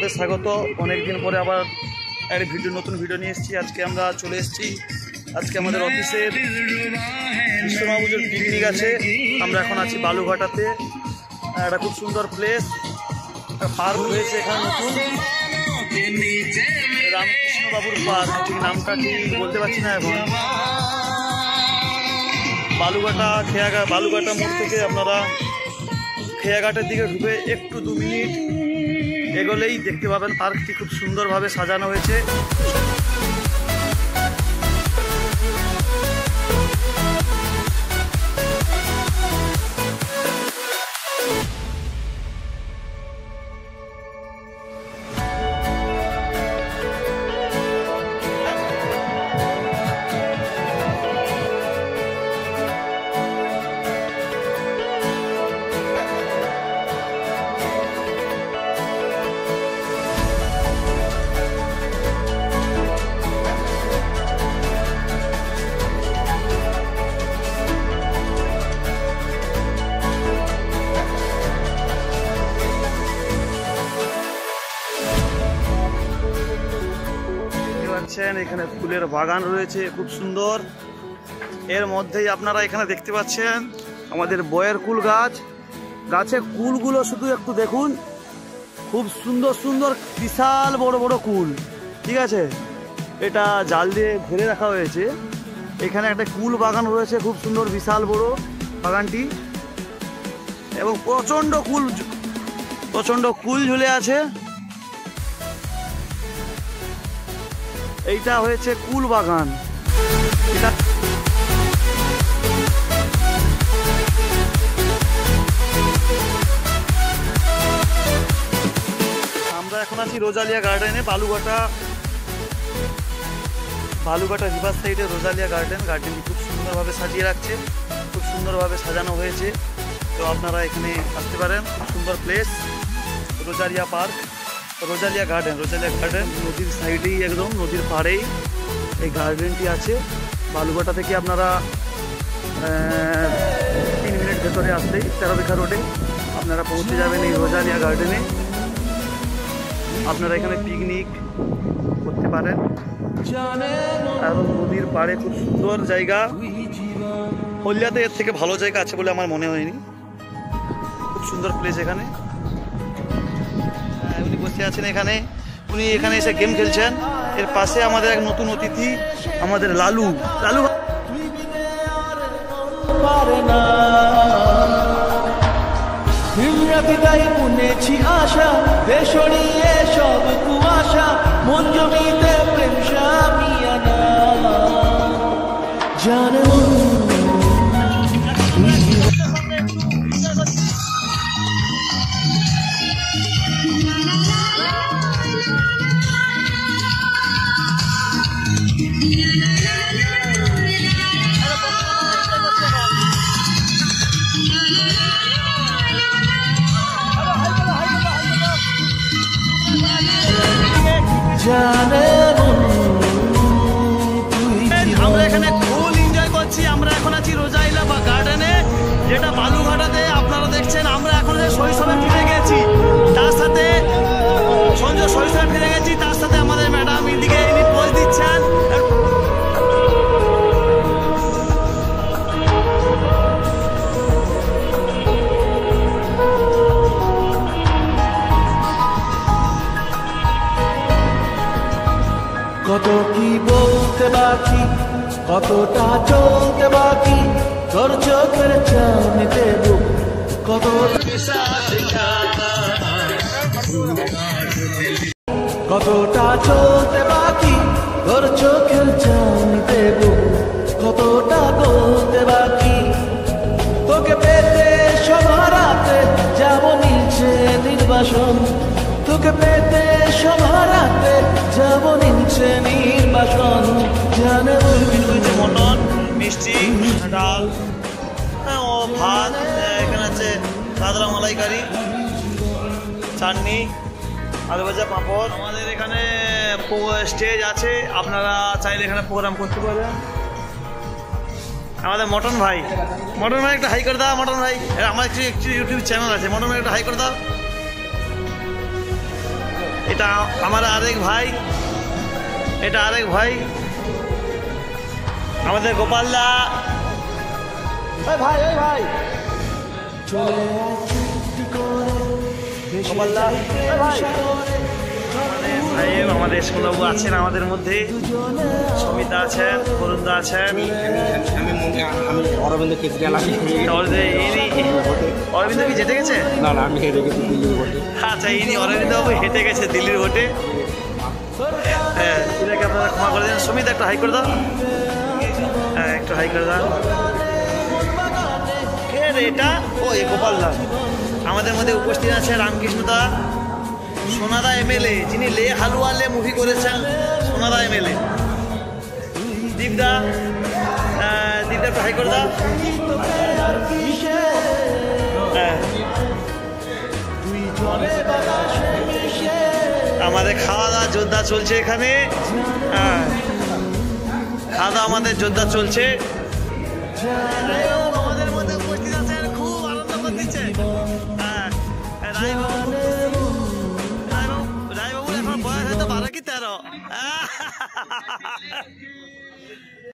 আপনাদের স্বাগত। অনেকদিন পরে আবার একটা নতুন ভিডিও নিয়ে এসেছি। আজকে আমরা চলে এসেছি, আজকে আমাদের অফিসের বিশ্বকর্মা পুজোর পিকনিক আছে। আমরা এখন আছি বালুঘাটাতে। একটা খুব সুন্দর প্লেস, পার্ক হয়েছে এখানে নতুন, রামকৃষ্ণ বাবুর পার্ক। ঠিক নামটা ঠিক বলতে পারছি না এখন। বালুঘাটা মোড় থেকে আপনারা খেয়াঘাটের দিকে ঢুকে একটু 2 মিনিট এগোলেই দেখতে পাবেন পার্কটি খুব সুন্দরভাবে সাজানো হয়েছে। এখানে ফুলের বাগান রয়েছে খুব সুন্দর। এর মধ্যেই আপনারা এখানে দেখতে পাচ্ছেন আমাদের বয়ের কুল গাছ। গাছের কুলগুলো শুধু একটু দেখুন, খুব সুন্দর সুন্দর বিশাল বড় বড় কুল। ঠিক আছে, এটা জাল দিয়ে ঘিরে রাখা হয়েছে। এখানে একটা কুল বাগান রয়েছে খুব সুন্দর, বিশাল বড় বাগানটি, এবং প্রচন্ড কুল ঝুলে আছে। এইটা হয়েছে কুল বাগান। আমরা এখন আছি রোজালিয়া গার্ডেনে, বালুঘাটা রিভার সাইডে রোজালিয়া গার্ডেনটি খুব সুন্দরভাবে সাজিয়ে রাখছে, খুব সুন্দরভাবে সাজানো হয়েছে। তো আপনারা এখানে আসতে পারেন। খুব সুন্দর প্লেস, রোজালিয়া পার্ক, রোজালিয়া গার্ডেন। নদীর সাইডেই, একদম নদীর পাড়েই এই গার্ডেনটি আছে। বালুঘাটা থেকে আপনারা 3 মিনিট ভেতরে আসলেই 13 বিঘা রোডে আপনারা পৌঁছে যাবেন এই রোজালিয়া গার্ডেনে। আপনারা এখানে পিকনিক করতে পারেন, আর নদীর পাড়ে খুব সুন্দর জায়গা। হলদিয়াতে এর থেকে ভালো জায়গা আছে বলে আমার মনে হয়নি। খুব সুন্দর প্লেস এখানে। উনি বসে আছেন এখানে, উনি এখানে এসে গেম খেলছেন। এর পাশে আমাদের এক নতুন অতিথি, আমাদের লালু। বুনেছি আশা দেশড়িয়ে সব কুয়াশা, মন জমিতে প্রেম সামিয়ানা জানো। আমরা এখানে ফুল এনজয় করছি। আমরা এখন আছি রোজালিয়া গার্ডেনে, যেটা বালুঘাটাতে আপনারা দেখছেন। আমরা এখন শৈশবে ফিরে গেছি, তার সাথে শৈশবে ফিরে গেছি, তার সাথে আমাদের ম্যাডাম এদিকে ইনি পোজ দিচ্ছেন। কত কি বলতে বাকি, কতটা চলতে বাকি, তোর চোখের চাউনিতে বুক কতটা চলতে বাকি, তোর চোখের চাউনিতে বুক কতটা বলতে বাকি। তোকে পেতে সভারাতে যাব নিচে নির্বাসন, তোকে পেতে সভারাতে যাব নিচে নির্বাসন। জানে মটন, মিষ্টি, ডাল, ও ভাত, এখানে আছে কাতলা মালাইকারি, চাটনি, আলু ভাজা, পাঁপড়। আমাদের এখানে স্টেজ আছে, আপনারা চাইলে এখানে প্রোগ্রাম করতে পারেন। আমাদের মটন ভাই একটা হাই করে দাও। মটন ভাই, আমার একটু ইউটিউব চ্যানেল আছে, মটন ভাই একটা হাই করে দাও। এটা আমার আরেক ভাই, এটা আরেক ভাই আমাদের গোপালদা। ভাই ওই ভাই গোপালদা ভাই, ভাই আমাদের সোনাবু আছেন আমাদের মধ্যে, সমিতা আছেন, বরুণদা আছেন। আমি অরবিন্দ কেজরিওয়াল। অরবিন্দ কি জিতে গেছে? না না, আমি হেরে গেছি দিল্লির ভোটে। আচ্ছা, ইনি অরবিন্দ বাবু হেঁটে গেছে দিল্লির ভোটে। হ্যাঁ, এটাকে আপনারা ক্ষমা করে দেন। সমিতা একটু হাই করে দাও। হ্যাঁ, একটু হাই করে দাও। এটা ও এ গোপালদা। আমাদের মধ্যে উপস্থিত আছে রামকৃষ্ণদা, সোনাদা এমএলএ, যিনি লে হালুয়া লে মুভি করেছেন, সোনাদা এমএলএ। দীপদা, দীপদা একটু হাই করে দাও। হ্যাঁ, আমাদের খাওয়া দাওয়া যোদ্ধা চলছে এখানে। হ্যাঁ, খাওয়া দাওয়া আমাদের যোদ্ধা চলছে। আমাদের মধ্যে উপস্থিত আছেন, খুব আনন্দ করতেছে। হ্যাঁ, রায়বাবুর এখন বয়স হয়তো 12 কি 13।